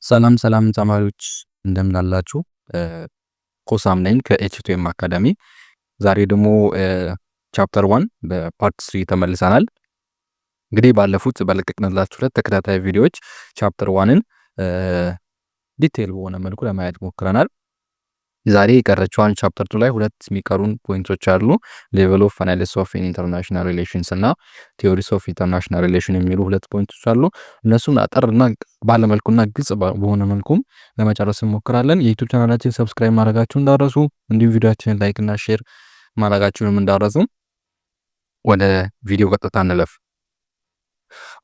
ሰላም ሰላም ተማሪዎች እንደምን አላችሁ? ኮሳም ነኝ ከኤችቲኤም አካዳሚ። ዛሬ ደግሞ ቻፕተር 1 በፓርት 3 ተመልሰናል። እንግዲህ ባለፉት በለቀቅንላችሁ ሁለት ተከታታይ ቪዲዮዎች ቻፕተር 1ን ዲቴይል በሆነ መልኩ ለማየት ሞክረናል። ዛሬ የቀረችዋን ቻፕተር 2 ላይ ሁለት የሚቀሩን ፖይንቶች አሉ። ሌቨል ኦፍ አናሊሲስ ኦፍ ኢንተርናሽናል ሪሌሽንስ እና ቲዮሪስ ኦፍ ኢንተርናሽናል ሪሌሽን የሚሉ ሁለት ፖይንቶች አሉ። እነሱን አጠርና ባለመልኩና ግልጽ በሆነ መልኩም ለመጨረስ እንሞክራለን። የዩቲዩብ ቻናላችን ሰብስክራይብ ማድረጋችሁን እንዳትረሱ፣ እንዲሁም ቪዲዮአችንን ላይክ እና ሼር ማድረጋችሁንም እንዳትረሱ። ወደ ቪዲዮ ቀጥታ እንለፍ።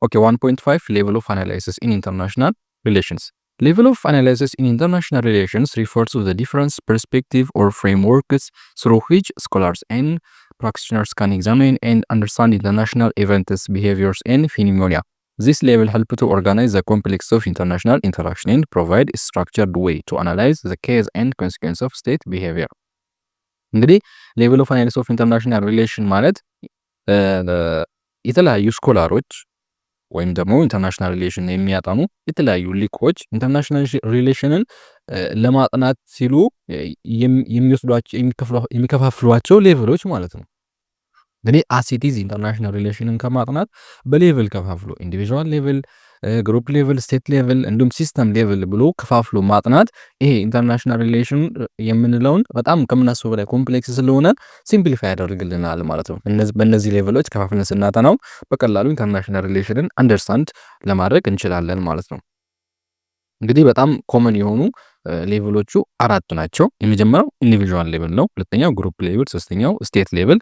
ኦኬ 1.5 ሌቨል ኦፍ አናሊሲስ ኢን ኢንተርናሽናል ሪሌሽንስ. Level of analysis in international relations refers to the different perspective or frameworks through which scholars and practitioners can examine and understand international events, behaviors, and phenomena. This level helps to organize the complex of international interaction and provide a structured way to analyze the case and consequence of state behavior. እንግዲህ ሌቨል ኦፍ አናሊሲስ ኦፍ ኢንተርናሽናል ሪሌሽን ማለት የተለያዩ ስኮላሮች ወይም ደግሞ ኢንተርናሽናል ሪሌሽን የሚያጠኑ የተለያዩ ሊቆች ኢንተርናሽናል ሪሌሽንን ለማጥናት ሲሉ የሚወስዷቸው የሚከፋፍሏቸው ሌቭሎች ማለት ነው። እንግዲህ አሲቲዝ ኢንተርናሽናል ሪሌሽንን ከማጥናት በሌቭል ከፋፍሎ ኢንዲቪዥዋል ሌቭል፣ ግሩፕ ሌቭል፣ ስቴት ሌቭል እንዲሁም ሲስተም ሌቭል ብሎ ከፋፍሎ ማጥናት ይሄ ኢንተርናሽናል ሪሌሽን የምንለውን በጣም ከምናስበው በላይ ኮምፕሌክስ ስለሆነ ሲምፕሊፋይ ያደርግልናል ማለት ነው። በእነዚህ ሌቭሎች ከፋፍለን ስናጠናው በቀላሉ ኢንተርናሽናል ሪሌሽንን አንደርስታንድ ለማድረግ እንችላለን ማለት ነው። እንግዲህ በጣም ኮመን የሆኑ ሌቭሎቹ አራት ናቸው። የመጀመሪያው ኢንዲቪዥዋል ሌቭል ነው። ሁለተኛው ግሩፕ ሌቭል፣ ሶስተኛው ስቴት ሌቭል፣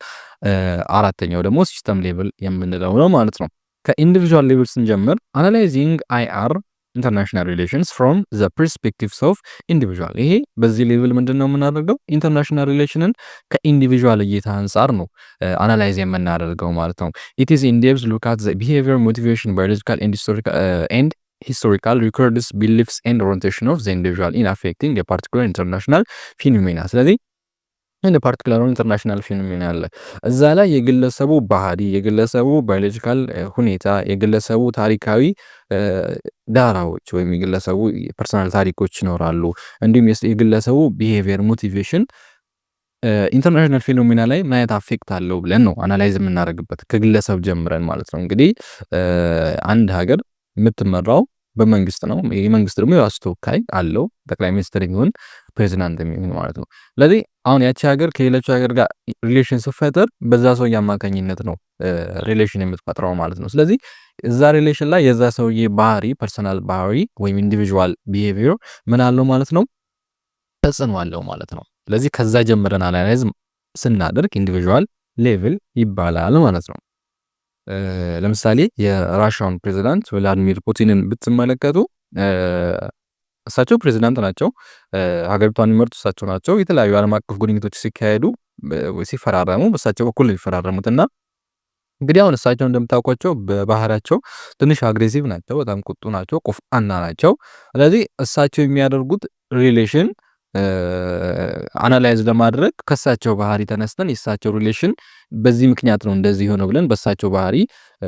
አራተኛው ደግሞ ሲስተም ሌቭል የምንለው ነው ማለት ነው። ከኢንዲቪዥዋል ሌቭል ስንጀምር አናላይዚንግ አይአር ኢንተርናሽናል ሪሌሽንስ ፍሮም ዘ ፐርስፔክቲቭስ ኦፍ ኢንዲቪዥዋል። ይሄ በዚህ ሌቭል ምንድነው የምናደርገው? ኢንተርናሽናል ሪሌሽንን ከኢንዲቪዥዋል እይታ አንጻር ነው አናላይዝ የምናደርገው ማለት ነው። ኢት ኢዝ ኢን ዴፕዝ ሉክ አት ዘ ቢሄቪየር፣ ሞቲቬሽን፣ ባዮሎጂካል ኤንድ historical records, beliefs and orientation of the individual in affecting a particular international phenomena. ስለዚህ እንደ ፓርቲኩላር ኢንተርናሽናል ፊኖሜና አለ እዛ ላይ የግለሰቡ ባህሪ፣ የግለሰቡ ባዮሎጂካል ሁኔታ፣ የግለሰቡ ታሪካዊ ዳራዎች ወይም የግለሰቡ ፐርሰናል ታሪኮች ይኖራሉ። እንዲሁም የግለሰቡ ቢሄቪየር፣ ሞቲቬሽን ኢንተርናሽናል ፊኖሜና ላይ ምን አይነት አፌክት አለው ብለን ነው አናላይዝ የምናደርግበት ከግለሰብ ጀምረን ማለት ነው። እንግዲህ አንድ ሀገር የምትመራው በመንግስት ነው። የመንግስት ደግሞ የራሱ ተወካይ አለው፣ ጠቅላይ ሚኒስትር የሚሆን ፕሬዚዳንት የሚሆን ማለት ነው። ስለዚህ አሁን ያቺ ሀገር ከሌሎች ሀገር ጋር ሪሌሽን ስትፈጥር በዛ ሰውዬ አማካኝነት ነው ሪሌሽን የምትፈጥረው ማለት ነው። ስለዚህ እዛ ሪሌሽን ላይ የዛ ሰውዬ ባህሪ፣ ፐርሰናል ባህሪ ወይም ኢንዲቪዥዋል ቢሄቪየር ምን አለው ማለት ነው፣ ተጽዕኖ አለው ማለት ነው። ስለዚህ ከዛ ጀምረን አናላይዝ ስናደርግ ኢንዲቪዥዋል ሌቭል ይባላል ማለት ነው። ለምሳሌ የራሻውን ፕሬዚዳንት ቭላዲሚር ፑቲንን ብትመለከቱ እሳቸው ፕሬዚዳንት ናቸው። ሀገሪቷን የሚመሩት እሳቸው ናቸው። የተለያዩ ዓለም አቀፍ ግንኙነቶች ሲካሄዱ ሲፈራረሙ በእሳቸው በኩል የሚፈራረሙትና እንግዲህ አሁን እሳቸው እንደምታውቋቸው በባህሪያቸው ትንሽ አግሬሲቭ ናቸው፣ በጣም ቁጡ ናቸው፣ ቆፍጣና ናቸው። ስለዚህ እሳቸው የሚያደርጉት ሪሌሽን አናላይዝ ለማድረግ ከሳቸው ባህሪ ተነስተን የሳቸው ሪሌሽን በዚህ ምክንያት ነው እንደዚህ ሆነ ብለን በሳቸው ባህሪ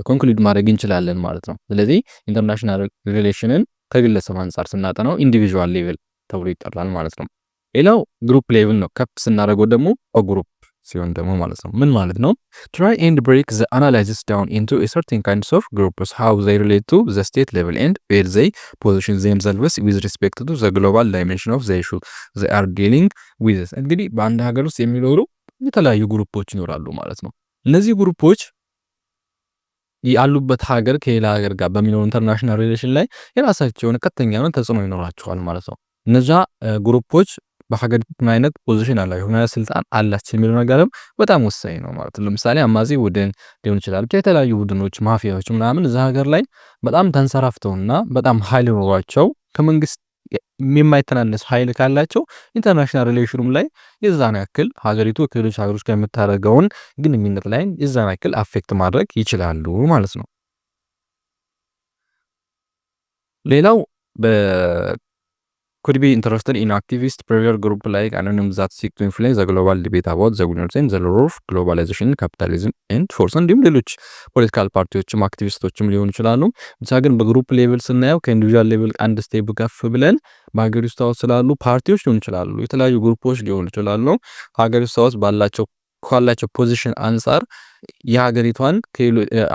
ኮንክሉድ ማድረግ እንችላለን ማለት ነው። ስለዚህ ኢንተርናሽናል ሪሌሽንን ከግለሰብ አንጻር ስናጠናው ኢንዲቪዥዋል ሌቭል ተብሎ ይጠራል ማለት ነው። ሌላው ግሩፕ ሌቭል ነው። ከፍ ስናደርገው ደግሞ ግሩፕ ሲሆን ደግሞ ማለት ነው ምን ማለት ነው? try and break the analysis down into a certain kinds of groups, how they relate to the state level and where they position themselves with respect to the global dimension of the issue they are dealing with. እንግዲህ በአንድ ሀገር ውስጥ የሚኖሩ የተለያዩ ግሩፖች ይኖራሉ ማለት ነው። እነዚህ ግሩፖች ያሉበት ሀገር ከሌላ ሀገር ጋር በሚኖር ኢንተርናሽናል ሪሌሽን ላይ የራሳቸው የሆነ ቀጥተኛ የሆነ ተጽዕኖ ይኖራቸዋል ማለት ነው። እነዛ ግሩፖች በሀገሪቱ ምን አይነት ፖዚሽን አላቸው፣ ምን አይነት ስልጣን አላቸው የሚለው ነገርም በጣም ወሳኝ ነው ማለት ነው። ለምሳሌ አማጺ ቡድን ሊሆን ይችላል፣ ብቻ የተለያዩ ቡድኖች ማፊያዎች ምናምን እዛ ሀገር ላይ በጣም ተንሰራፍተውና በጣም ኃይል ኖሯቸው ከመንግስት የማይተናነስ ኃይል ካላቸው ኢንተርናሽናል ሪሌሽኑም ላይ የዛን ያክል ሀገሪቱ ከሌሎች ሀገሮች ጋር የምታደርገውን ግንኙነት ላይ የዛን ያክል አፌክት ማድረግ ይችላሉ ማለት ሌላው could be interested in activist prayer group like anonymous that seek to influence the global debate about the winners and the role of globalization, capitalism and force እንዲሁም ሌሎች ፖለቲካል ፓርቲዎችም አክቲቪስቶችም ሊሆኑ ይችላሉ። ብቻ ግን በግሩፕ ሌቭል ስናየው ከኢንዲቪጁዋል ሌቭል አንድ ስቴፕ ከፍ ብለን በሀገሪቱ ውስጥ ስላሉ ፓርቲዎች ሊሆኑ ይችላሉ፣ የተለያዩ ግሩፖች ሊሆኑ ይችላሉ። ሀገሪቱ ውስጥ ካላቸው ፖዚሽን አንጻር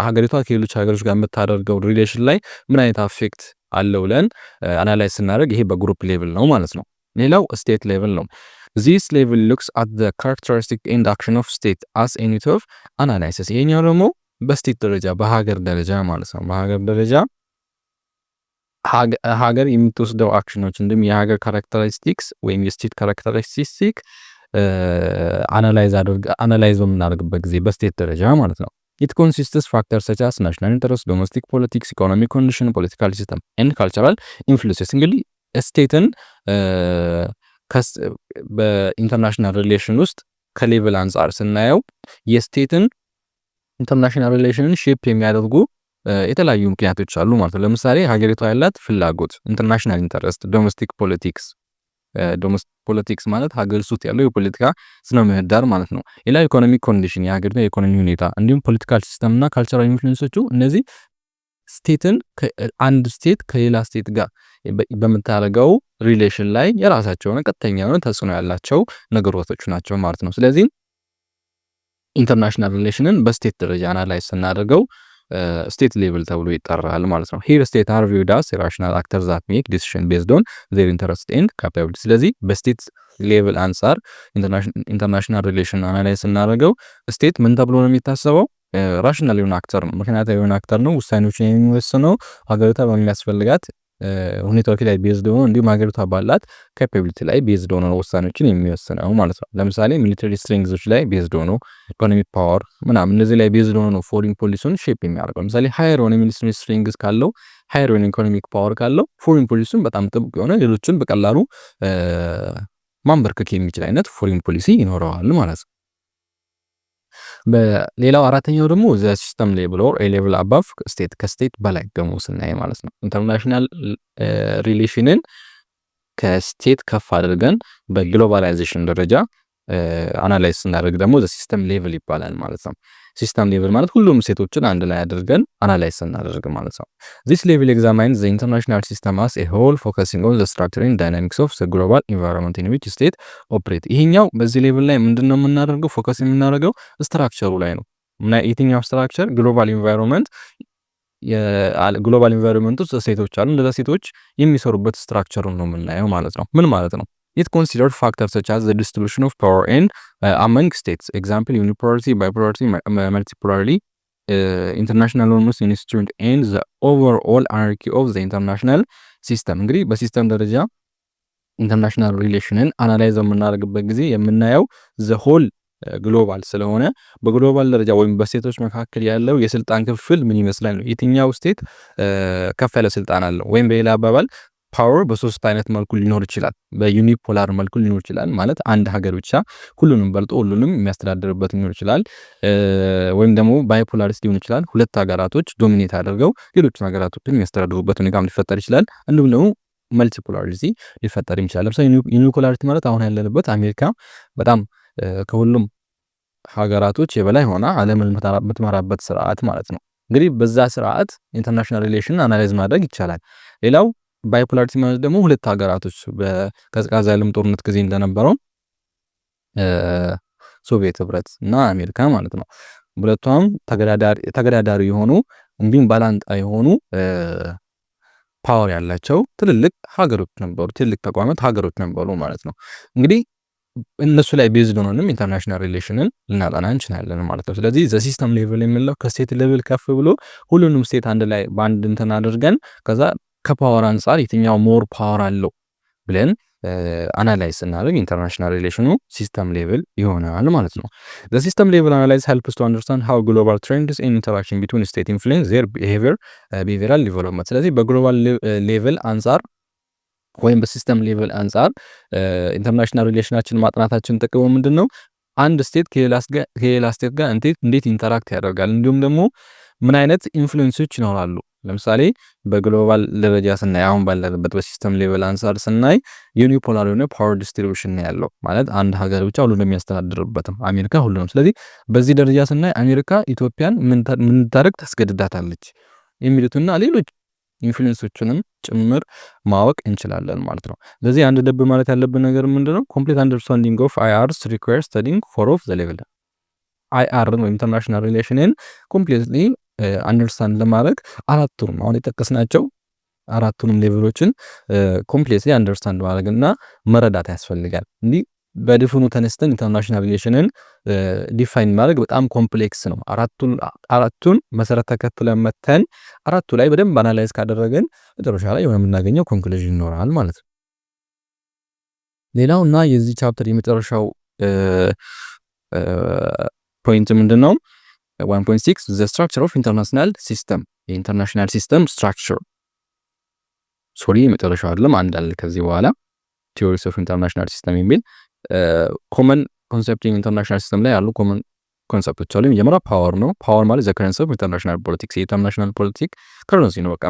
ሀገሪቷ ከሌሎች ሀገሮች ጋር የምታደርገው ሪሌሽን ላይ ምን አይነት አፌክት አለው ብለን አናላይዝ ስናደርግ ይሄ በግሩፕ ሌቭል ነው ማለት ነው። ሌላው ስቴት ሌቭል ነው። this level looks at the characteristic and action of state as a unit of analysis። ይሄኛው ደግሞ በስቴት ደረጃ በሀገር ደረጃ ማለት ነው። በሀገር ደረጃ ሀገር የምትወስደው አክሽኖች እንዲሁም የሀገር ካራክተሪስቲክስ ወይም የስቴት ካራክተሪስቲክ አናላይዝ በምናደርግበት ጊዜ በስቴት ደረጃ ማለት ነው። It consists factors such as national interest, domestic politics, economic condition, political system and cultural influences። እንግዲህ ስቴትን በኢንተርናሽናል ሪሌሽን ውስጥ ከሌቭል አንጻር ስናየው የስቴትን ኢንተርናሽናል ሪሌሽንን ሼፕ የሚያደርጉ የተለያዩ ምክንያቶች አሉ ማለት ነው። ለምሳሌ ሀገሪቷ ያላት ፍላጎት ኢንተርናሽናል ኢንተረስት፣ ዶሜስቲክ ፖለቲክስ ማለት ሀገር ውስጥ ያለው የፖለቲካ ስነ ምህዳር ማለት ነው። ሌላ ኢኮኖሚክ ኮንዲሽን የሀገሪቷ የኢኮኖሚ ሁኔታ እንዲሁም ፖለቲካል ሲስተም እና ካልቸራል ኢንፍሉዌንሶቹ እነዚህ ስቴትን አንድ ስቴት ከሌላ ስቴት ጋር በምታደርገው ሪሌሽን ላይ የራሳቸው የሆነ ቀጥተኛ የሆነ ተጽዕኖ ያላቸው ነገሮች ናቸው ማለት ነው። ስለዚህ ኢንተርናሽናል ሪሌሽንን በስቴት ደረጃ አናላይዝ ስናደርገው ስቴት ሌቭል ተብሎ ይጠራል ማለት ነው። ሂር ስቴት አር ቪውድ አስ ራሽናል አክተርስ ዛት ሜክ ዲሲዥን ቤዝድ ኦን ዜር ኢንተረስት ኤንድ ካፓቢሊቲ። ስለዚህ በስቴት ሌቭል አንጻር ኢንተርናሽናል ሪሌሽን አናላይዝ ስናደርገው ስቴት ምን ተብሎ ነው የሚታሰበው? ራሽናል የሆነ አክተር ነው፣ ምክንያታዊ የሆነ አክተር ነው። ውሳኔዎችን የሚወስነው ሀገሪቷ በሚያስፈልጋት ሁኔታዎች ላይ ቤዝድ ሆኖ እንዲሁም ሀገሪቷ ባላት ካፓቢሊቲ ላይ ቤዝድ ሆኖ ውሳኔዎችን የሚወስነው ማለት ነው። ለምሳሌ ሚሊተሪ ስትሬንግዞች ላይ ቤዝድ ሆኖ፣ ኢኮኖሚክ ፓወር ምናምን እነዚህ ላይ ቤዝድ ሆኖ ነው ፎሪን ፖሊሲውን ሼፕ የሚያደርገው። ለምሳሌ ሃየር የሆነ ሚሊተሪ ስትሬንግዝ ካለው፣ ሃየር የሆነ ኢኮኖሚክ ፓወር ካለው ፎሪን ፖሊሲውን በጣም ጥብቅ የሆነ ሌሎችን በቀላሉ ማንበርከክ የሚችል አይነት ፎሪን ፖሊሲ ይኖረዋል ማለት ነው። በሌላው አራተኛው ደግሞ ዘ ሲስተም ሌቭል ኦር ኤ ሌቭል አባቭ ስቴት ከስቴት በላይ ደግሞ ስናይ ማለት ነው። ኢንተርናሽናል ሪሌሽንን ከስቴት ከፍ አድርገን በግሎባላይዜሽን ደረጃ አናላይዝ ስናደርግ ደግሞ ዘ ሲስተም ሌቭል ይባላል ማለት ነው። ሲስተም ሌቭል ማለት ሁሉም ስቴቶችን አንድ ላይ አድርገን አናላይዝ ስናደርግ ማለት ነው። this level examines the international system as a whole focusing on the structure and dynamics of the global environment in which state operate። ይሄኛው በዚህ ሌቭል ላይ ምንድነው የምናደርገው? ፎከስ የምናደርገው ስትራክቸሩ ላይ ነው። የትኛው ስትራክቸር? ግሎባል ኢንቫይሮንመንት። የግሎባል ኢንቫይሮንመንት ውስጥ ስቴቶች አሉ። እንደዛ ስቴቶች የሚሰሩበት ስትራክቸሩን ነው የምናየው ማለት ነው። ምን ማለት ነው? It considered factors such as the distribution of power and among states. Example, unipolarity, bipolarity, multipolarity, international norms, instrument, and the overall hierarchy of the international system. እንግዲህ በሲስተም ደረጃ ኢንተርናሽናል ሪሌሽንን አናላይዝ የምናደርግበት ጊዜ የምናየው the whole ግሎባል ስለሆነ በግሎባል ደረጃ ወይም በስቴቶች መካከል ያለው የስልጣን ክፍል ምን ይመስላል ነው። የትኛው ስቴት ከፍ ያለ ስልጣን አለው? ወይም በሌላ አባባል ፓወር በሶስት አይነት መልኩ ሊኖር ይችላል። በዩኒፖላር መልኩ ሊኖር ይችላል፣ ማለት አንድ ሀገር ብቻ ሁሉንም በልጦ ሁሉንም የሚያስተዳድርበት ሊኖር ይችላል። ወይም ደግሞ ባይፖላሪስት ሊሆን ይችላል፣ ሁለት ሀገራቶች ዶሚኔት አድርገው ሌሎችን ሀገራቶችን የሚያስተዳድሩበት ሁኔታም ሊፈጠር ይችላል። እንዲሁም ደግሞ መልቲፖላሪቲ ሊፈጠር ይችላል። ለምሳሌ ዩኒፖላሪቲ ማለት አሁን ያለንበት አሜሪካ በጣም ከሁሉም ሀገራቶች የበላይ ሆና ዓለምን የምትመራበት ስርዓት ማለት ነው። እንግዲህ በዛ ስርዓት ኢንተርናሽናል ሪሌሽን አናላይዝ ማድረግ ይቻላል። ሌላው ባይፖላሪቲ ማለት ደግሞ ሁለት ሀገራቶች በቀዝቃዛ ዓለም ጦርነት ጊዜ እንደነበረው ሶቪየት ህብረት እና አሜሪካ ማለት ነው። ሁለቱም ተገዳዳሪ የሆኑ እንዲሁም ባላንጣ የሆኑ ፓወር ያላቸው ትልልቅ ሀገሮች ነበሩ፣ ትልልቅ ተቋማት ሀገሮች ነበሩ ማለት ነው። እንግዲህ እነሱ ላይ ቤዝድ ሆነንም ኢንተርናሽናል ሪሌሽንን ልናጠና እንችላለን ማለት ነው። ስለዚህ ዘ ሲስተም ሌቭል የሚለው ከስቴት ሌቭል ከፍ ብሎ ሁሉንም ስቴት አንድ ላይ በአንድ እንትን አድርገን ከዛ ከፓወር አንጻር የትኛው ሞር ፓወር አለው ብለን አናላይዝ ስናደርግ ኢንተርናሽናል ሪሌሽኑ ሲስተም ሌቭል ይሆናል ማለት ነው። ዘ ሲስተም ሌቭል አናላይዝ ሄልፕስ ቱ አንደርስታንድ ሃው ግሎባል ትሬንድስ ኤንድ ኢንተራክሽን ቢትዊን ስቴት ኢንፍሉዌንስ ዜር ቢሄቪየራል ዲቨሎፕመንት። ስለዚህ በግሎባል ሌቭል አንጻር ወይም በሲስተም ሌቭል አንጻር ኢንተርናሽናል ሪሌሽናችን ማጥናታችን ጥቅሙ ምንድን ነው? አንድ ስቴት ከሌላ ስቴት ጋር እንዴት ኢንተራክት ያደርጋል፣ እንዲሁም ደግሞ ምን አይነት ኢንፍሉዌንሶች ይኖራሉ ለምሳሌ በግሎባል ደረጃ ስናይ አሁን ባለበት በሲስተም ሌቨል አንሳር ስናይ ዩኒፖላር የሆነ ፓወር ዲስትሪቢዩሽን ነው ያለው። ማለት አንድ ሀገር ብቻ ሁሉንም የሚያስተዳድርበትም አሜሪካ ሁሉንም። ስለዚህ በዚህ ደረጃ ስናይ አሜሪካ ኢትዮጵያን ምን ታደርግ ታስገድዳታለች የሚሉትና ሌሎች ኢንፍሉዌንሶችንም ጭምር ማወቅ እንችላለን ማለት ነው። ስለዚህ አንድ ልብ ማለት ያለብን ነገር ምንድነው? ኮምፕሊት አንደርስታንዲንግ ኦፍ አይአርስ ሪኳየርስ ስተዲንግ ፎር ኦፍ ዘ ሌቨል። አይአርን ወይም ኢንተርናሽናል ሪሌሽንን ኮምፕሊትሊ አንደርስታንድ ለማድረግ አራቱንም አሁን የጠቀስናቸው አራቱንም ሌቭሎችን ኮምፕሊትሊ አንደርስታንድ ማድረግና መረዳት ያስፈልጋል። እንዲህ በድፍኑ ተነስተን ኢንተርናሽናል ሪሌሽንን ዲፋይን ማድረግ በጣም ኮምፕሌክስ ነው። አራቱን መሰረት ተከትለን መተን አራቱ ላይ በደንብ አናላይዝ ካደረግን መጨረሻ ላይ የምናገኘው ኮንክሉዥን ይኖራል ማለት ነው። ሌላው እና የዚህ ቻፕተር የመጨረሻው ፖይንት ምንድነው? 1.6 the structure of international system የኢንተርናሽናል ሲስተም ስትራክቸር ሶሪ የመጨረሻው አይደለም አንድ አለ ከዚህ በኋላ theories of international system የሚል ኮመን ኮንሰፕት ኢንተርናሽናል ሲስተም ላይ ያሉ ኮመን ኮንሰፕቶች አሉ። የመጀመሪያው ፓወር ነው። ፓወር ማለት ዘ ከረንሲ ኦፍ ኢንተርናሽናል ፖለቲክስ የኢንተርናሽናል ፖለቲክ ከረንሲ ነው። በቃ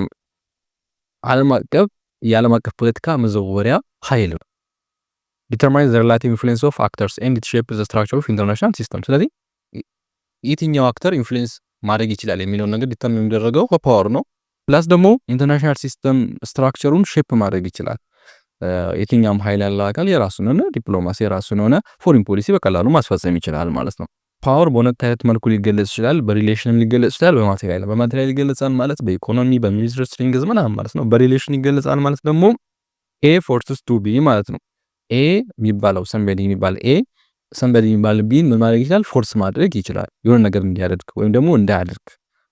የዓለም አቀፍ ፖለቲካ መዘወሪያ ኃይል ነው። ዲተርማይን ዘ ሪላቲቭ ኢንፍሉዌንስ ኦፍ አክተርስ ኤንድ ኢት ሼፕስ ዘ ስትራክቸር ኦፍ ኢንተርናሽናል ሲስተም። ስለዚህ የትኛው አክተር ኢንፍሉዌንስ ማድረግ ይችላል የሚለውን ነገር ዲተርማይን የሚደረገው በፓወር ነው። ፕላስ ደግሞ ኢንተርናሽናል ሲስተም ስትራክቸሩን ሼፕ ማድረግ ይችላል። የትኛውም ኃይል ያለው አካል የራሱን ሆነ ዲፕሎማሲ የራሱን ሆነ ፎሪን ፖሊሲ በቀላሉ ማስፈጸም ይችላል ማለት ነው። ፓወር በሁለት አይነት መልኩ ሊገለጽ ይችላል። በሪሌሽንም ሊገለጽ ይችላል፣ በማቴሪያል ይገለጻል ማለት በኢኮኖሚ በሚሊተሪ ስትሪንግዝ ምናምን ማለት ነው። በሪሌሽን ይገለጻል ማለት ደግሞ ኤ ፎርስስ ቱ ቢ ማለት ነው። ኤ የሚባለው ሰንበዲ የሚባል ቢ ምን ማድረግ ይችላል? ፎርስ ማድረግ ይችላል። የሆነ ነገር እንዲያደርግ ወይም ደግሞ እንዳያደርግ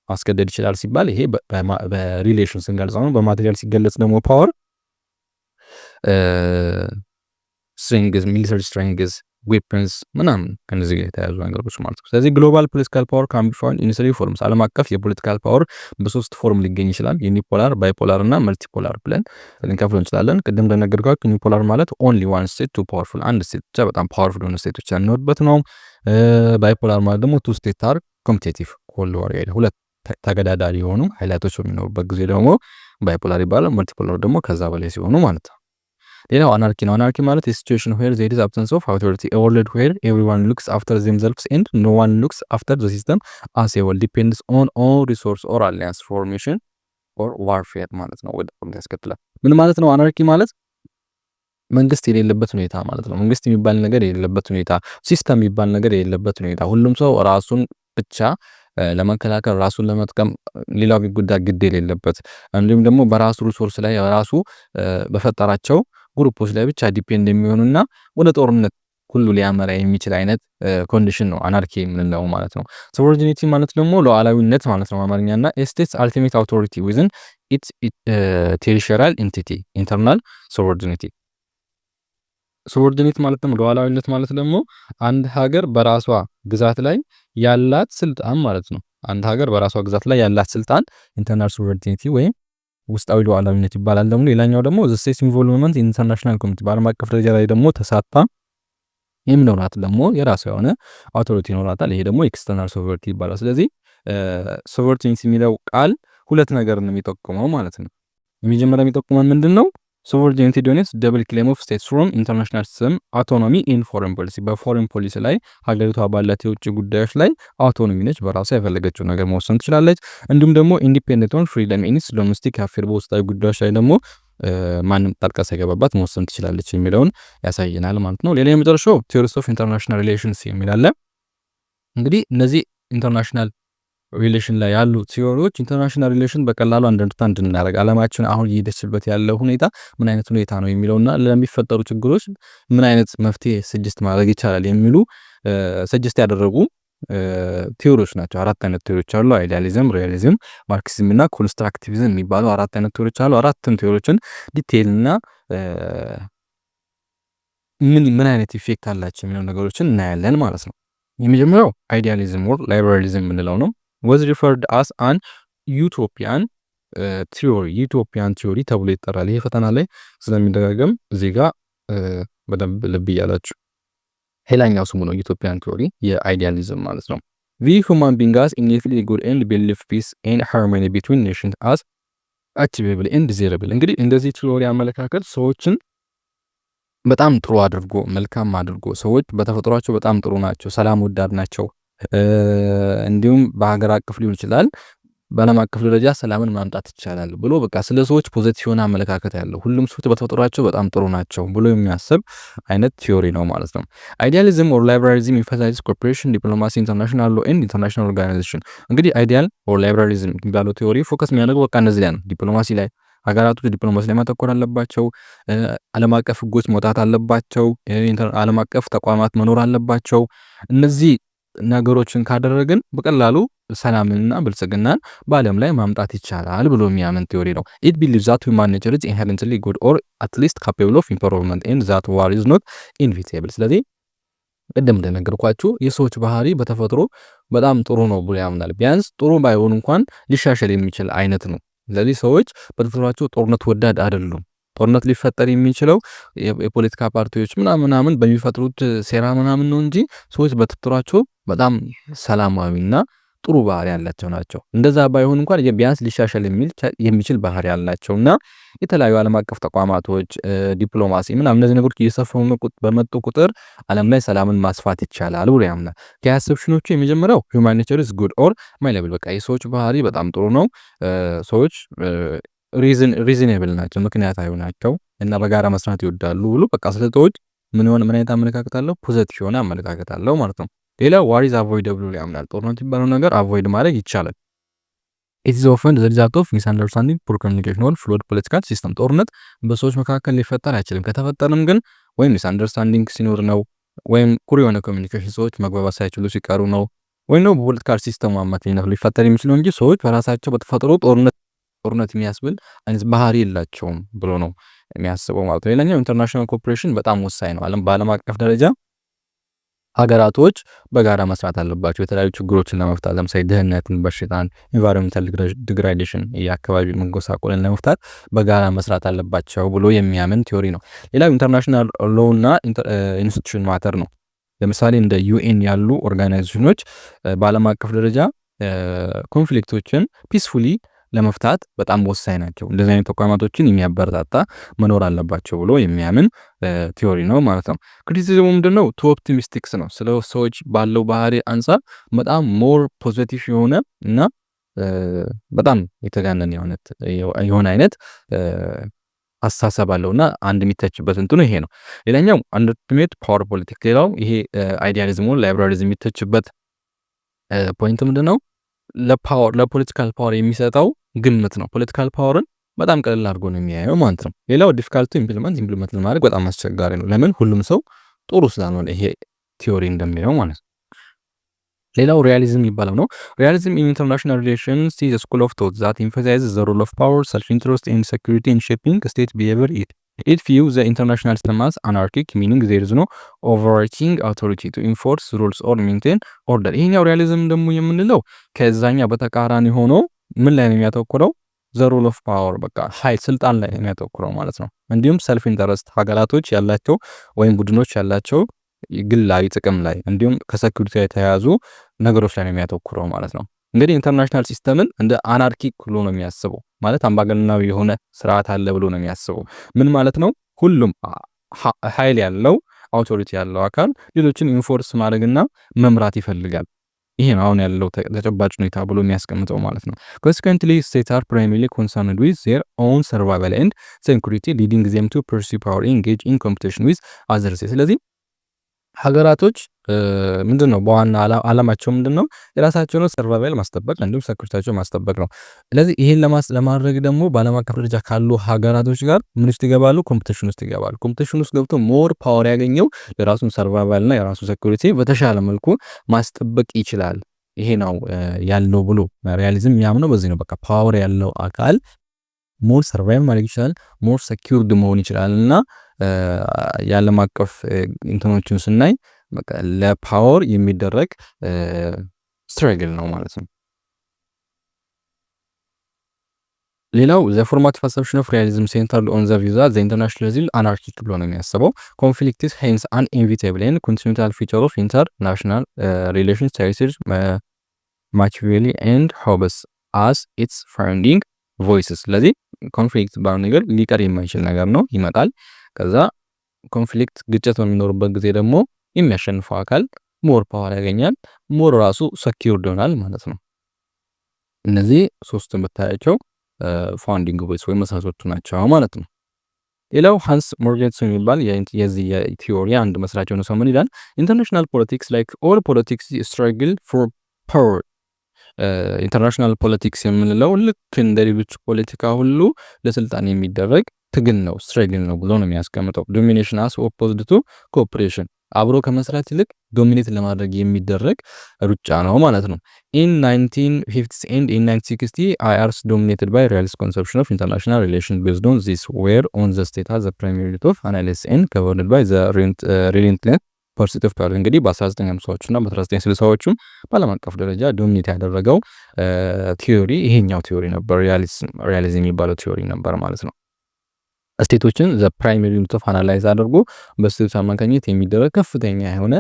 ማስገደድ ይችላል ሲባል ይሄ በሪሌሽን ስንገልጸው ነው። በማቴሪያል ሲገለጽ ደግሞ ፓወር ስትሪንግዝ፣ ሚሊተሪ ስትሪንግዝ፣ ዌፐንስ ምናምን ከነዚህ ጋር የተያዙ ነገሮች ማለት ነው። ስለዚህ ግሎባል ፖለቲካል ፓወር ካን ቢ ፋውንድ ኢን ስሪ ፎርምስ። ዓለም አቀፍ የፖለቲካል ፓወር በሶስት ፎርም ሊገኝ ይችላል። ዩኒፖላር፣ ባይፖላር እና መልቲፖላር ብለን ልንከፍለው እንችላለን። ቅድም እንደነገርኳችሁ ዩኒፖላር ማለት ኦንሊ ዋን ስቴት ቱ ፓወርፉል፣ አንድ ስቴት ብቻ በጣም ፓወርፉል የሆነ ስቴቶች ያንኖርበት ነው። ባይፖላር ማለት ደግሞ ቱ ስቴት አር ኮምፒቲቲቭ ኮልድ ዋር ያለ ሁለት ተገዳዳሪ የሆኑ ኃይላቶች በሚኖሩበት ጊዜ ደግሞ ባይፖላር ይባላል። መልቲፖላር ደግሞ ከዛ በላይ ሲሆኑ ማለት ነው። ሌላው አናርኪ ነው። አናርኪ ማለት ሲቹዌሽን ዌር ዜር ኢዝ አብሰንስ ኦፍ አውቶሪቲ ኤ ወርልድ ዌር ኤቭሪዋን ሉክስ አፍተር ዘምሰልቭስ ኤንድ ኖ ዋን ሉክስ አፍተር ዘ ሲስተም አስ ኤ ሆል ዲፔንድስ ኦን ኦል ሪሶርስ ኦር አሊያንስ ፎርሜሽን ኦር ዋርፌር ማለት ነው። ወደ ፖለቲካ ያስከትላል። ምን ማለት ነው? አናርኪ ማለት መንግስት የሌለበት ሁኔታ ማለት ነው። መንግስት የሚባል ነገር የሌለበት ሁኔታ፣ ሲስተም የሚባል ነገር የሌለበት ሁኔታ፣ ሁሉም ሰው ራሱን ብቻ ለመከላከል ራሱን ለመጥቀም ሌላው ቢጎዳ ግድ የሌለበት፣ እንዲሁም ደግሞ በራሱ ሪሶርስ ላይ ራሱ በፈጠራቸው ግሩፖች ላይ ብቻ ዲፔንድ የሚሆኑና ወደ ጦርነት ሁሉ ሊያመራ የሚችል አይነት ኮንዲሽን ነው አናርኪ የምንለው ማለት ነው። ሶቨርጂኒቲ ማለት ደግሞ ሉዓላዊነት ማለት ነው አማርኛና ስቴትስ አልቲሜት አውቶሪቲ ዊዝን ኢትስ ቴሪቶሪያል ኢንቲቲ ኢንተርናል ሶቨርጂኒቲ። ሶቨርጂኒቲ ማለት ደግሞ ሉዓላዊነት ማለት ደግሞ አንድ ሀገር በራሷ ግዛት ላይ ያላት ስልጣን ማለት ነው። አንድ ሀገር በራሷ ግዛት ላይ ያላት ስልጣን ኢንተርናል ሶቨርጂኒቲ ወይም ውስጣዊ ሉዓላዊነት ይባላል። ደግሞ ሌላኛው ደግሞ ዘ ስቴትስ ኢንቮልቭመንት ኢንተርናሽናል ኮሚኒቲ በዓለም አቀፍ ደረጃ ላይ ደግሞ ተሳትፋ የሚኖራት ደግሞ የራሷ የሆነ አውቶሪቲ ይኖራታል። ይሄ ደግሞ ኤክስተርናል ሶቨርኒቲ ይባላል። ስለዚህ ሶቨርኒቲ የሚለው ቃል ሁለት ነገር ነው የሚጠቁመው ማለት ነው። የመጀመሪያ የሚጠቁመው ምንድነው? ሶቨርኒቲ ዶኔትስ ደብል ክሌም ኦፍ ስቴትስ ፍሮም ኢንተርናሽናል ሲስተም አውቶኖሚ ኢን ፎሬን ፖሊሲ። በፎሬን ፖሊሲ ላይ ሀገሪቷ ባላት የውጭ ጉዳዮች ላይ አውቶኖሚ ነች፣ በራሷ የፈለገችው ነገር መወሰን ትችላለች። እንዲሁም ደግሞ ኢንዲፔንደንት ኦን ፍሪደም ኢን ኢትስ ዶሜስቲክ አፌር፣ በውስጣዊ ጉዳዮች ላይ ደግሞ ማንም ጣልቃ ሳይገባባት መወሰን ትችላለች የሚለውን ያሳየናል ማለት ነው። ሌላ የመጨረሻው ቲዮሪስ ኦፍ ኢንተርናሽናል ሪሌሽንስ የሚል አለ። እንግዲህ እነዚህ ኢንተርናሽናል ሪሌሽን ላይ ያሉ ቲዮሪዎች ኢንተርናሽናል ሪሌሽን በቀላሉ አንደርስታንድ እንድናደርግ ዓለማችን አሁን እየሄደችበት ያለው ሁኔታ ምን አይነት ሁኔታ ነው የሚለውና ለሚፈጠሩ ችግሮች ምን አይነት መፍትሄ ሰጀስት ማድረግ ይቻላል የሚሉ ሰጀስት ያደረጉ ቲዮሪዎች ናቸው። አራት አይነት ቲዮሪዎች አሉ። አይዲያሊዝም፣ ሪያሊዝም፣ ማርክሲዝም እና ኮንስትራክቲቪዝም የሚባሉ አራት አይነት ቲዮሪዎች አሉ። አራቱም ቲዮሪዎችን ዲቴይል እና ምን አይነት ኢፌክት አላቸው የሚለው ነገሮችን እናያለን ማለት ነው። የመጀመሪያው አይዲያሊዝም ወር ላይበራሊዝም የምንለው ነው። was referred as an utopian ቲዮሪ ተብሎ ይጠራል። ይሄ ፈተና ላይ ስለሚደጋገም እዚህ ጋር በደንብ ልብ እያላችሁ ሌላኛው ስሙ ነው ዩቶፒያን ቲዮሪ የአይዲያሊዝም ማለት ነው። ዊ ሁማን ቢንግ አስ ኢኒትሊ ጉድ ኤንድ ቢሊቭ ፒስ ኤንድ ሃርሞኒ ቢትዊን ኔሽንስ አስ አቺቬብል ኤንድ ዲዛይረብል። እንግዲህ እንደዚህ ቲዎሪ አመለካከት ሰዎችን በጣም ጥሩ አድርጎ መልካም አድርጎ ሰዎች በተፈጥሯቸው በጣም ጥሩ ናቸው፣ ሰላም ወዳድ ናቸው፣ እንዲሁም በሀገር አቀፍ ሊሆን ይችላል በዓለም አቀፍ ደረጃ ሰላምን ማምጣት ይቻላል ብሎ በቃ ስለ ሰዎች ፖዚቲቭ የሆነ አመለካከት ያለው ሁሉም ሰዎች በተፈጥሯቸው በጣም ጥሩ ናቸው ብሎ የሚያስብ አይነት ቲዮሪ ነው ማለት ነው። አይዲያሊዝም ኦር ላይብራሊዝም ኢንፋሳይዝስ ኮኦፐሬሽን፣ ዲፕሎማሲ፣ ኢንተርናሽናል ሎ ኤንድ ኢንተርናሽናል ኦርጋናይዜሽን። እንግዲህ አይዲያል ኦር ላይብራሊዝም የሚባለው ቲዮሪ ፎከስ የሚያደርገው በቃ እነዚህ ላይ ነው። ዲፕሎማሲ ላይ ሀገራቶች ዲፕሎማሲ ላይ ማተኮር አለባቸው። ዓለም አቀፍ ህጎች መውጣት አለባቸው። ዓለም አቀፍ ተቋማት መኖር አለባቸው። እነዚህ ነገሮችን ካደረግን በቀላሉ ሰላምንና ብልጽግናን በዓለም ላይ ማምጣት ይቻላል ብሎ የሚያምን ቲዮሪ ነው። ኢት ቢሊቭስ ዛት ሁማን ኔቸር ኢዝ ኢንሄረንትሊ ጉድ ኦር አት ሊስት ካፔብል ኦፍ ኢምፕሩቭመንት ኤንድ ዛት ዋር ኢዝ ኖት ኢንቪቴብል። ስለዚህ ቅድም እንደነገርኳችሁ የሰዎች ባህሪ በተፈጥሮ በጣም ጥሩ ነው ብሎ ያምናል። ቢያንስ ጥሩ ባይሆን እንኳን ሊሻሻል የሚችል አይነት ነው። ስለዚህ ሰዎች በተፈጥሯቸው ጦርነት ወዳድ አይደሉም። ጦርነት ሊፈጠር የሚችለው የፖለቲካ ፓርቲዎች ምናምን በሚፈጥሩት ሴራ ምናምን ነው እንጂ ሰዎች በተፈጥሯቸው በጣም ሰላማዊና ጥሩ ባህሪ ያላቸው ናቸው። እንደዛ ባይሆን እንኳን ቢያንስ ሊሻሻል የሚችል ባህሪ ያላቸውና የተለያዩ ዓለም አቀፍ ተቋማቶች ዲፕሎማሲ ምናምን እነዚህ ነገሮች እየሰፉ በመጡ ቁጥር ዓለም ላይ ሰላምን ማስፋት ይቻላል ብሎ ያምናል። ከአሰፕሽኖቹ የመጀመሪያው ሁማን ኔቸር ኢዝ ጉድ ኦር ማይለብል፣ በቃ የሰዎች ባህሪ በጣም ጥሩ ነው፣ ሰዎች ሪዝኔብል ናቸው፣ ምክንያታዊ ናቸው እና በጋራ መስራት ይወዳሉ ብሎ በቃ ስለሰዎች ምን አይነት አመለካከት አለው? ፖዚቲቭ የሆነ አመለካከት አለው ማለት ነው። ሌላ ዋር ኢዝ አቮይደብል ብሎ ያምናል። ጦርነት የሚባለው ነገር አቮይድ ማድረግ ይቻላል። ኢት ኢዝ ኦፈን ዘ ሪዛልት ኦፍ ሚስ አንደርስታንዲንግ ፑር ኮሚኒኬሽን ኦር ፍሉድ ፖለቲካል ሲስተም። ጦርነት በሰዎች መካከል ሊፈጠር አይችልም። ከተፈጠረም ግን ወይም ሚስ አንደርስታንዲንግ ሲኖር ነው፣ ወይም ፑር የሆነ ኮሚኒኬሽን ሰዎች መግባባት ሳይችሉ ሲቀሩ ነው፣ ወይም ነው በፖለቲካል ሲስተሙ አማካኝነት ሊፈጠር የሚችለው እንጂ ሰዎች በራሳቸው በተፈጥሮ ጦርነት የሚያስብል አይነት ባህሪ የላቸውም ብሎ ነው የሚያስበው ማለት ነው። ሌላኛው ኢንተርናሽናል ኮኦፐሬሽን በጣም ወሳኝ ነው። በዓለም አቀፍ ደረጃ ሀገራቶች በጋራ መስራት አለባቸው የተለያዩ ችግሮችን ለመፍታት። ለምሳሌ ድህነትን፣ በሽታን፣ ኢንቫይሮንመንታል ዲግራዴሽን የአካባቢ መጎሳቆልን ለመፍታት በጋራ መስራት አለባቸው ብሎ የሚያምን ቲዮሪ ነው። ሌላው ኢንተርናሽናል ሎው እና ኢንስቲትዩሽን ማተር ነው። ለምሳሌ እንደ ዩኤን ያሉ ኦርጋናይዜሽኖች በዓለም አቀፍ ደረጃ ኮንፍሊክቶችን ፒስፉሊ ለመፍታት በጣም ወሳኝ ናቸው። እንደዚህ አይነት ተቋማቶችን የሚያበረታታ መኖር አለባቸው ብሎ የሚያምን ቲዮሪ ነው ማለት ነው። ክሪቲሲዝሙ ምንድነው? ቱ ኦፕቲሚስቲክስ ነው። ስለ ሰዎች ባለው ባህሪ አንጻር በጣም ሞር ፖዚቲቭ የሆነ እና በጣም የተጋነነ የሆነ አይነት አስተሳሰብ አለውና አንድ የሚተችበት እንትኑ ይሄ ነው። ሌላኛው አንደርቲሜት ፓወር ፖለቲክስ። ሌላው ይሄ አይዲያሊዝሙ ላይብራሊዝም የሚተችበት ፖይንት ምንድነው? ለፖለቲካል ፓወር የሚሰጠው ግምት ነው። ፖለቲካል ፓወርን በጣም ቀለል አድርጎ ነው የሚያየው ማለት ነው። ሌላው ዲፊካልቱ ኢምፕሊመንት ለማድረግ በጣም አስቸጋሪ ነው። ለምን? ሁሉም ሰው ጥሩ ስላልሆነ ይሄ ቲዮሪ እንደሚለው ማለት ነው። ሌላው ሪያሊዝም የሚባለው ነው። ሪያሊዝም ኢን ኢንተርናሽናል ሪሌሽንስ ኢዝ ኤ ስኩል ኦፍ ቶት ዛት ኤምፋሳይዝስ ዘ ሮል ኦፍ ፓወር፣ ሰልፍ ኢንትረስት ኤንድ ሴኩሪቲ ኢን ሼፒንግ ስቴት ቢሄቪየር። ኢት ቪውስ ዘ ኢንተርናሽናል ሲስተም አስ አናርኪክ ሚኒንግ ዜር ኢዝ ኖ ኦቨርአርቺንግ አውቶሪቲ ቱ ኢንፎርስ ሩልስ ኦር ሜንቴን ኦርደር። ይሄኛው ሪያሊዝም ደግሞ የምንለው ከዛኛ በተቃራኒ ሆኖ ምን ላይ ነው የሚያተኩረው? ዘ ሮል ኦፍ ፓወር፣ በቃ ኃይል ስልጣን ላይ ነው የሚያተኩረው ማለት ነው። እንዲሁም ሰልፍ ኢንተረስት ሀገራቶች ያላቸው ወይም ቡድኖች ያላቸው ግላዊ ጥቅም ላይ እንዲሁም ከሴኩሪቲ ጋር የተያያዙ ነገሮች ላይ ነው የሚያተኩረው ማለት ነው። እንግዲህ ኢንተርናሽናል ሲስተምን እንደ አናርኪክ ብሎ ነው የሚያስበው ማለት አምባገነናዊ የሆነ ስርዓት አለ ብሎ ነው የሚያስበው። ምን ማለት ነው? ሁሉም ኃይል ያለው አውቶሪቲ ያለው አካል ሌሎችን ኢንፎርስ ማድረግና መምራት ይፈልጋል። ይሄ ነው አሁን ያለው ተጨባጭ ሁኔታ ብሎ የሚያስቀምጠው ማለት ነው። ኮንሲኩዌንትሊ ስቴትስ አር ፕራይመሪሊ ኮንሰርንድ ዊዝ ዜር ኦውን ሰርቫይቫል ኤንድ ሴኩሪቲ ሊዲንግ ዜም ቱ ፐርሲው ፓወር ኢንጌጅ ኢን ኮምፒቲሽን ዊዝ አዘርስ። ስለዚህ ሀገራቶች ምንድነው በዋና አላማቸው ምንድነው? የራሳቸውን ሰርቫይቫል ማስጠበቅ እንዲሁም ሴኩሪቲያቸው ማስጠበቅ ነው። ስለዚህ ይሄን ለማድረግ ደግሞ በዓለም አቀፍ ደረጃ ካሉ ሀገራቶች ጋር ምን ውስጥ ይገባሉ? ኮምፒቲሽን ውስጥ ይገባሉ። ኮምፒቲሽን ውስጥ ገብቶ ሞር ፓወር ያገኘው የራሱን ሰርቫይቫል እና የራሱ ሴኩሪቲ በተሻለ መልኩ ማስጠበቅ ይችላል። ይሄ ነው ያለው ብሎ ሪያሊዝም የሚያምነው በዚህ ነው። በቃ ፓወር ያለው አካል ሞር ሰርቫይቭ ማድረግ ይችላል፣ ሞር ሴኩርድ መሆን ይችላል እና የዓለም አቀፍ እንትኖችን ስናይ በቃ ለፓወር የሚደረግ ስትራግል ነው ማለት ነው። ሌላው ዘ ፎርማቲቭ አሰፕሽን ኦፍ ሪያሊዝም ሴንተርድ ኦን ዘ ቪው ዛት ዘ ኢንተርናሽናሊዝም አናርኪክ ብሎ ነው የሚያስበው። ኮንፍሊክት ኢዝ ሄንስ አን ኢንቪቴብል ኤንድ ኮንቲኒዩታል ፊቸር ኦፍ ኢንተርናሽናል ሪሌሽንስ ቴሪቶሪስ ማኪያቬሊ ኤንድ ሆብስ አስ ኢትስ ፋውንዲንግ ቮይስስ። ስለዚህ ኮንፍሊክት ባለው ነገር ሊቀር የማይችል ነገር ነው፣ ይመጣል። ከዛ ኮንፍሊክት ግጭት በሚኖርበት ጊዜ ደግሞ የሚያሸንፈው አካል ሞር ፓወር ያገኛል፣ ሞር ራሱ ሰኪውርድ ይሆናል ማለት ነው። እነዚህ ሶስት የምታያቸው ፋውንዲንግ ቮይስ ወይም መሰረቶቹ ናቸው ማለት ነው። ሌላው ሃንስ ሞርጌትስ የሚባል የዚህ የቲዮሪ አንድ መስራች የሆነ ሰው ምን ይላል? ኢንተርናሽናል ፖለቲክስ ላይክ ኦል ፖለቲክስ ስትራግል ፎር ፓወር። ኢንተርናሽናል ፖለቲክስ የምንለው ልክ እንደ ሌሎች ፖለቲካ ሁሉ ለስልጣን የሚደረግ ትግል ነው፣ ስትራግል ነው ብሎ ነው የሚያስቀምጠው። ዶሚኔሽን አስ ኦፖዝድ ቱ ኮኦፕሬሽን፣ አብሮ ከመስራት ይልቅ ዶሚኔት ለማድረግ የሚደረግ ሩጫ ነው ማለት ነው። ኢን 1950 ኤንድ ኢን 1960 IRs dominated by realist conception of international relations based on this where on the state as the primary unit of analysis and governed by the relentless pursuit of power። እንግዲህ በ1950ዎቹ እና በ1960ዎቹ በዓለም አቀፍ ደረጃ ዶሚኔት ያደረገው ቲዮሪ ይሄኛው ቲዮሪ ነበር፣ ሪያሊዝም የሚባለው ቲዮሪ ነበር ማለት ነው። ስቴቶችን ዘ ፕራይመሪ ዩኒት ኦፍ አናላይዝ አድርጎ በስቴቶች አማካኝነት የሚደረግ ከፍተኛ የሆነ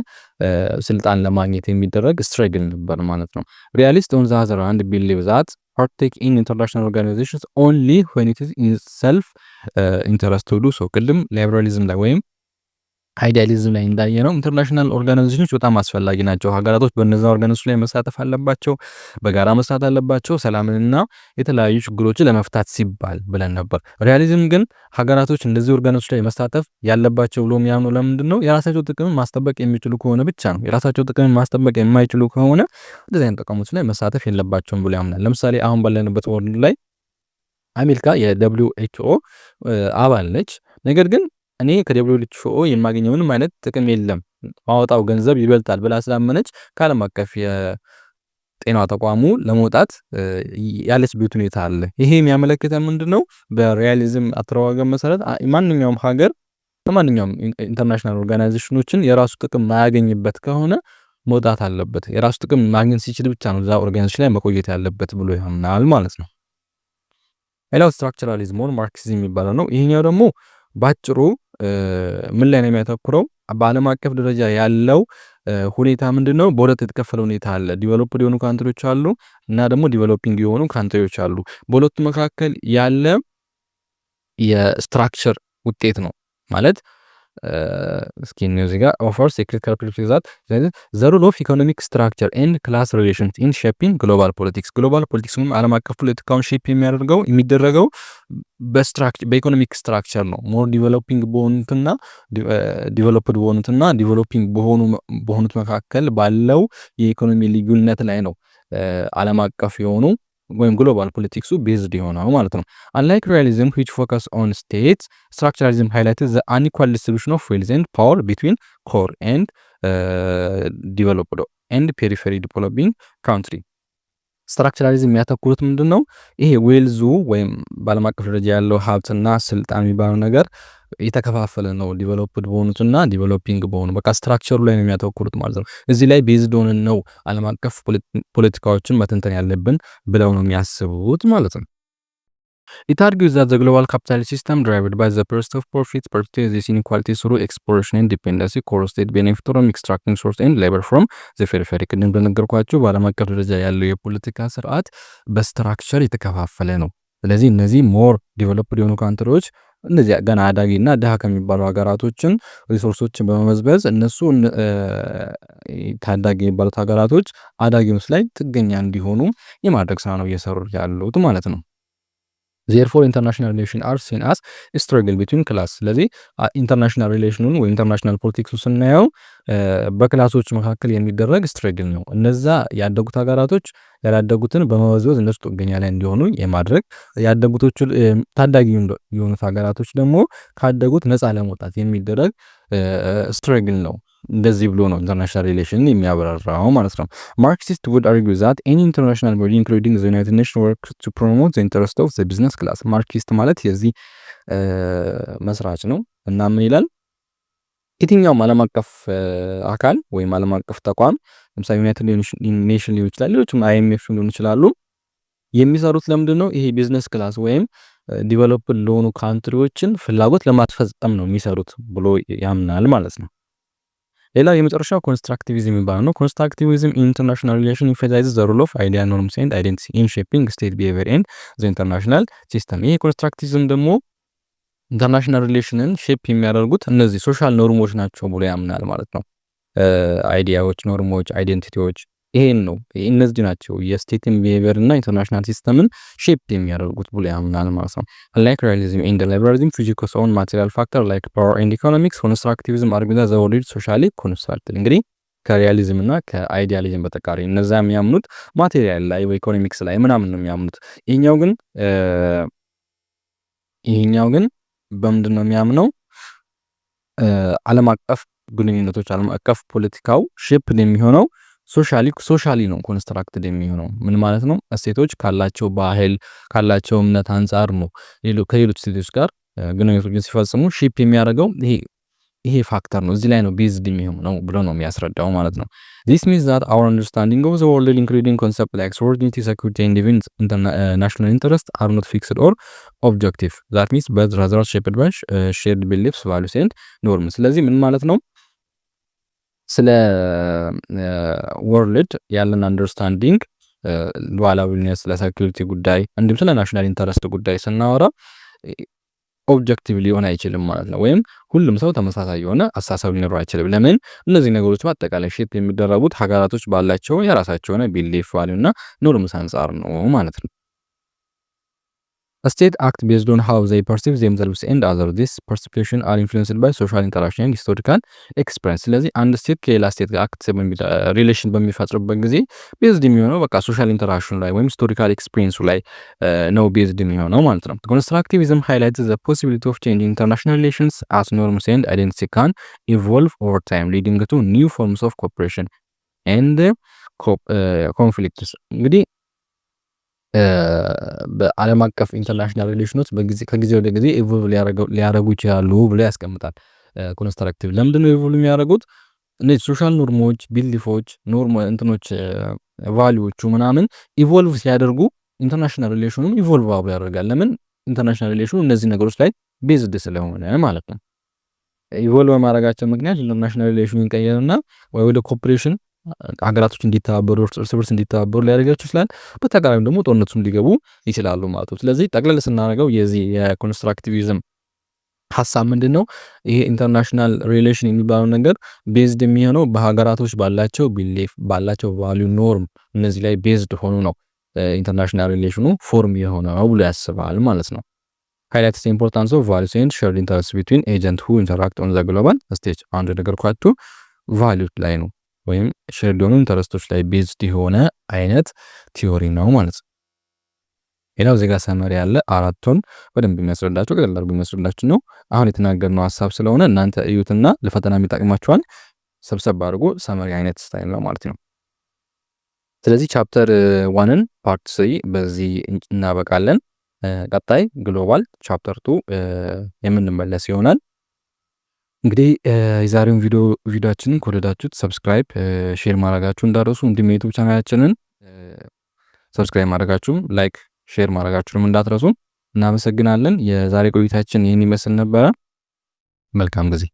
ስልጣን ለማግኘት የሚደረግ ስትራግል ነበር ማለት ነው። ሪያሊስት ኦን ዘ አዘር ሃንድ ቢሊቭ ዛት ፓርቴክ ኢን ኢንተርናሽናል ኦርጋናይዜሽንስ ኦንሊ ዌን ኢት ኢዝ ኢን ሰልፍ ኢንተረስት ቱ ዱ ሶ። ቅድም ሊበራሊዝም ላይ ወይም አይዲያሊዝም ላይ እንዳየነው ኢንተርናሽናል ኦርጋናይዜሽኖች በጣም አስፈላጊ ናቸው። ሀገራቶች በእነዛ ኦርጋናይዜሽኖች ላይ መሳተፍ አለባቸው፣ በጋራ መስራት አለባቸው ሰላምንና የተለያዩ ችግሮችን ለመፍታት ሲባል ብለን ነበር። ሪያሊዝም ግን ሀገራቶች እንደዚህ ኦርጋናይዜሽኖች ላይ መሳተፍ ያለባቸው ብሎ የሚያምነው ለምንድን ነው? የራሳቸው ጥቅም ማስጠበቅ የሚችሉ ከሆነ ብቻ ነው። የራሳቸው ጥቅም ማስጠበቅ የማይችሉ ከሆነ እንደዚህ አይነት ጥቅሞች ላይ መሳተፍ የለባቸውም ብሎ ያምናል። ለምሳሌ አሁን ባለንበት ወርልድ ላይ አሜሪካ የWHO አባል ነች። ነገር ግን እኔ ከWHO የማገኘው ምንም አይነት ጥቅም የለም፣ ማወጣው ገንዘብ ይበልጣል ብላ ስላመነች ከዓለም አቀፍ የጤና ተቋሙ ለመውጣት ያለችበት ሁኔታ አለ። ይሄ የሚያመለክተን ምንድነው? በሪያሊዝም አተረጓጎም መሰረት ማንኛውም ሀገር ከማንኛውም ኢንተርናሽናል ኦርጋናይዜሽኖችን የራሱ ጥቅም ማያገኝበት ከሆነ መውጣት አለበት። የራሱ ጥቅም ማግኘት ሲችል ብቻ ነው እዛ ኦርጋናይዜሽን ላይ መቆየት ያለበት ብሎ ያምናል ማለት ነው። ሌላው ስትራክቸራሊዝም ወይም ማርክሲዝም የሚባለው ነው። ይሄኛው ደግሞ ባጭሩ ምን ላይ ነው የሚያተኩረው? በዓለም አቀፍ ደረጃ ያለው ሁኔታ ምንድነው? በሁለት የተከፈለ ሁኔታ አለ። ዲቨሎፕድ የሆኑ ካንትሪዎች አሉ እና ደግሞ ዲቨሎፒንግ የሆኑ ካንትሪዎች አሉ። በሁለቱ መካከል ያለ የስትራክቸር ውጤት ነው ማለት እስኪ ነው እዚህ ጋር ኦፈርስ ክሪቲካል ፕሪፊክስ ዘ ሩል ኦፍ ኢኮኖሚክ ስትራክቸር ኤንድ ክላስ ሪሌሽንስ ኢን ሼፒንግ ግሎባል ፖለቲክስ። ግሎባል ፖለቲክስ ወይም ዓለም አቀፍ ፖለቲካውን ሼፕ የሚደረገው በኢኮኖሚክ ስትራክቸር ነው። ሞር ዲቨሎፒንግ በሆኑትና ዲቨሎፒንግ በሆኑት መካከል ባለው የኢኮኖሚ ልዩነት ላይ ነው ዓለም አቀፍ የሆኑ ወይም ግሎባል ፖለቲክሱ ቤዝድ የሆነው ማለት ነው። አንላይክ ሪያሊዝም which focus on states, structuralism highlighted the unequal distribution of wealth and power between core and developed and periphery developing country። ስትራክቸራሊዝም የሚያተኩሩት ምንድን ነው? ይሄ ዌልዙ ወይም በዓለም አቀፍ ደረጃ ያለው ሀብትና ስልጣን የሚባለው ነገር የተከፋፈለ ነው። ዲቨሎፕድ በሆኑትና ዲቨሎፒንግ በሆኑ በቃ ስትራክቸሩ ላይ ነው የሚያተኩሩት ማለት ነው። እዚህ ላይ ቤዝድ ሆነን ነው ዓለም አቀፍ ፖለቲካዎችን መተንተን ያለብን ብለው ነው የሚያስቡት ማለት ነው። It argues that the global capitalist system derived by the pursuit of profits perpetuates this inequality through exploration and dependency, core state benefit from extracting source and labor from the periphery። ቅድም እንደነገርኳችሁ በዓለም አቀፍ ደረጃ ያለው የፖለቲካ ስርዓት በስትራክቸር የተከፋፈለ ነው። ስለዚህ እነዚህ ሞር ዲቨሎፕድ የሆኑ ካንትሪዎች እነዚህ ገና አዳጊና ድሃ ከሚባሉ ሀገራቶችን ሪሶርሶችን በመመዝበዝ እነሱ ታዳጊ የሚባሉት ሀገራቶች አዳጊ ምስ ላይ ጥገኛ እንዲሆኑ የማድረግ ስራ ነው እየሰሩ ያሉት ማለት ነው። therefore international relations are seen as a struggle between class። ስለዚህ ኢንተርናሽናል ሪሌሽኑን ወይ ኢንተርናሽናል ፖለቲክሱን ስናየው በክላሶች መካከል የሚደረግ ስትረግል ነው። እነዛ ያደጉት ሀገራቶች ያላደጉትን በመወዝወዝ እነሱ ጥገኛ ላይ እንዲሆኑ የማድረግ ያደጉቶቹ ታዳጊ የሆኑት ሀገራቶች ደግሞ ካደጉት ነፃ ለመውጣት የሚደረግ ስትረግል ነው። እንደዚህ ብሎ ነው ኢንተርናሽናል ሪሌሽን የሚያብራራው ማለት ነው። ማርክሲስት would argue that any international body including the United Nations works to promote the interest of the business class። ማርክሲስት ማለት የዚህ መስራች ነው እና ምን ይላል? የትኛውም ዓለም አቀፍ አካል ወይም ዓለም አቀፍ ተቋም ለምሳሌ ዩናይትድ ኔሽን ሊሆን ይችላል፣ ሌሎችም IMF ሊሆኑ ይችላሉ። የሚሰሩት ለምንድን ነው? ይሄ ቢዝነስ ክላስ ወይም ዲቨሎፕድ ለሆኑ ካንትሪዎችን ፍላጎት ለማስፈጸም ነው የሚሰሩት ብሎ ያምናል ማለት ነው። ሌላ የመጨረሻው ኮንስትራክቲቪዝም የሚባለው ነው። ኮንስትራክቲቪዝም ኢንተርናሽናል ሪሌሽን ኢንፋሳይዝስ ዘ ሮል ኦፍ አይዲያ ኖርምስ ኤንድ አይዴንቲቲ ኢን ሼፒንግ ስቴት ቢሄቪየር ኤንድ ዘ ኢንተርናሽናል ሲስተም። ይሄ ኮንስትራክቲቪዝም ደግሞ ኢንተርናሽናል ሪሌሽንን ሼፕ የሚያደርጉት እነዚህ ሶሻል ኖርሞች ናቸው ብሎ ያምናል ማለት ነው። አይዲያዎች፣ ኖርሞች፣ አይዴንቲቲዎች ይሄን ነው እነዚህ ናቸው የስቴትን ቢሄቪየር እና ኢንተርናሽናል ሲስተምን ሼፕ የሚያደርጉት ብሎ ያምናል ማለት ነው። ላይክ ሪያሊዝም ኤንድ ሊበራሊዝም ፊዚክስ ኦን ማቴሪያል ፋክተር ላይክ ፓወር ኤንድ ኢኮኖሚክስ ኮንስትራክቲቪዝም አርጊው ዘ ወርልድ ሶሻሊ ኮንስትራክትድ። እንግዲህ ከሪያሊዝም እና ከአይዲያሊዝም በተቃራኒ እነዛ የሚያምኑት ማቴሪያል ላይ ወይ ኢኮኖሚክስ ላይ ምናምን ነው የሚያምኑት። ይሄኛው ግን በምንድን ነው የሚያምነው? ዓለም አቀፍ ግንኙነቶች፣ ዓለም አቀፍ ፖለቲካው ሼፕድ የሚሆነው ሶሻሊ ነው ኮንስትራክትድ የሚሆነው። ምን ማለት ነው? እሴቶች ካላቸው ባህል ካላቸው እምነት አንጻር ነው ከሌሎች እሴቶች ጋር ግንኙነቶችን ሲፈጽሙ ሼፕ የሚያደርገው ይሄ ፋክተር ነው። እዚህ ላይ ነው ቤዝድ የሚሆነው ብሎ ነው የሚያስረዳው ማለት ነው። this means that our understanding of the world including concepts like sovereignty, security and even national interest are not fixed or objective, that means but rather shaped by shared beliefs, values and norms። ስለዚህ ምን ማለት ነው? ስለ ወርልድ ያለን አንደርስታንዲንግ ሉዓላዊነት፣ ስለ ሴኩሪቲ ጉዳይ እንዲሁም ስለ ናሽናል ኢንተረስት ጉዳይ ስናወራ ኦብጀክቲቭ ሊሆን አይችልም ማለት ነው። ወይም ሁሉም ሰው ተመሳሳይ የሆነ አስተሳሰብ ሊኖረው አይችልም። ለምን? እነዚህ ነገሮች በአጠቃላይ ሼፕ የሚደረጉት ሀገራቶች ባላቸው የራሳቸው የሆነ ቢሊፍ ቫልዩ እና ኖርምስ አንጻር ነው ማለት ነው። ስቴት አክት ቤዝድ ኦን ሃው ዘይ ፐርሲቭ ዘምሰልቭስ ኤንድ አዘር ዲስ ፐርሲፕሽን አር ኢንፍሉዌንስድ ባይ ሶሻል ኢንተራክሽን ኤንድ ሂስቶሪካል ኤክስፒሪየንስ። ስለዚህ አንድ ስቴት ከሌላ ስቴት ጋር አክት ሪሌሽን በሚፈጥርበት ጊዜ ቤዝድ የሚሆነው በቃ ሶሻል ኢንተራክሽኑ ላይ ወይም ሂስቶሪካል ኤክስፒሪየንሱ ላይ ነው ቤዝድ የሚሆነው ማለት ነው። ኮንስትራክቲቪዝም ሃይላይትስ ዘ ፖሲቢሊቲ ኦፍ ቼንጂንግ ኢንተርናሽናል ሪሌሽንስ አስ ኖርምስ ኤንድ አይዴንቲቲ ካን ኢቮልቭ ኦቨር ታይም ሊዲንግ ቱ ኒው ፎርምስ ኦፍ ኮኦፐሬሽን ኤንድ ኮንፍሊክትስ። እንግዲህ በዓለም አቀፍ ኢንተርናሽናል ሪሌሽኖች ከጊዜ ወደ ጊዜ ኢቮልቭ ሊያደርጉ ይችላሉ ብሎ ያስቀምጣል። ኮንስትራክቲቭ ለምንድን ነው ኢቮልቭ የሚያደርጉት? እነዚህ ሶሻል ኖርሞች፣ ቢሊፎች፣ እንትኖች ቫልዩዎቹ ምናምን ኢቮልቭ ሲያደርጉ ኢንተርናሽናል ሪሌሽኑም ኢቮልቭ አብሮ ያደርጋል። ለምን? ኢንተርናሽናል ሪሌሽኑ እነዚህ ነገሮች ላይ ቤዝድ ስለሆነ ማለት ነው። ኢቮልቭ በማድረጋቸው ምክንያት ኢንተርናሽናል ሪሌሽኑ ይቀየርና ወደ ኮኦፕሬሽን ሀገራቶች እንዲተባበሩ እርስ በርስ እንዲተባበሩ ሊያደርጋቸው ይችላል። በተቃራኒው ደግሞ ጦርነቱም ሊገቡ ይችላሉ ማለት ነው። ስለዚህ ጠቅለል ስናደርገው የዚህ የኮንስትራክቲቪዝም ሀሳብ ምንድን ነው? ይሄ ኢንተርናሽናል ሪሌሽን የሚባለው ነገር ቤዝድ የሚሆነው በሀገራቶች ባላቸው ቢሊፍ፣ ባላቸው ቫልዩ፣ ኖርም እነዚህ ላይ ቤዝድ ሆኑ ነው ኢንተርናሽናል ሪሌሽኑ ፎርም የሆነው ብሎ ያስባል ማለት ነው። ሃይላይትስ ኢምፖርታንስ ኦፍ ቫልዩስ ኤንድ ሼርድ ኢንተረስት ቢትዊን ኤጀንት ሁ ኢንተራክት ኦን ዘ ግሎባል ስቴጅ። አንድ ነገር ኳቱ ቫልዩ ላይ ነው ወይም ሼርድ የሆኑ ኢንተረስቶች ላይ ቤዝድ የሆነ አይነት ቲዮሪ ነው ማለት ነው። ሌላው ዜጋ ሰመሪ ያለ አራቱን በደንብ የሚያስረዳቸው ቀላል አድርጎ የሚያስረዳችሁ ነው። አሁን የተናገርነው ሀሳብ ስለሆነ እናንተ እዩትና ለፈተና የሚጠቅማችኋል ሰብሰብ አድርጎ ሰመሪ አይነት ስታይል ነው ማለት ነው። ስለዚህ ቻፕተር 1ን ፓርት 3 በዚህ እናበቃለን። ቀጣይ ግሎባል ቻፕተር 2 የምንመለስ ይሆናል። እንግዲህ የዛሬውን ቪዲዮአችንን ከወደዳችሁት ሰብስክራይብ፣ ሼር ማድረጋችሁ እንዳትረሱ። እንዲሁም የዩቲዩብ ቻናላችንን ሰብስክራይብ ማድረጋችሁም ላይክ፣ ሼር ማድረጋችሁንም እንዳትረሱ። እናመሰግናለን። የዛሬ ቆይታችን ይህን ይመስል ነበረ። መልካም ጊዜ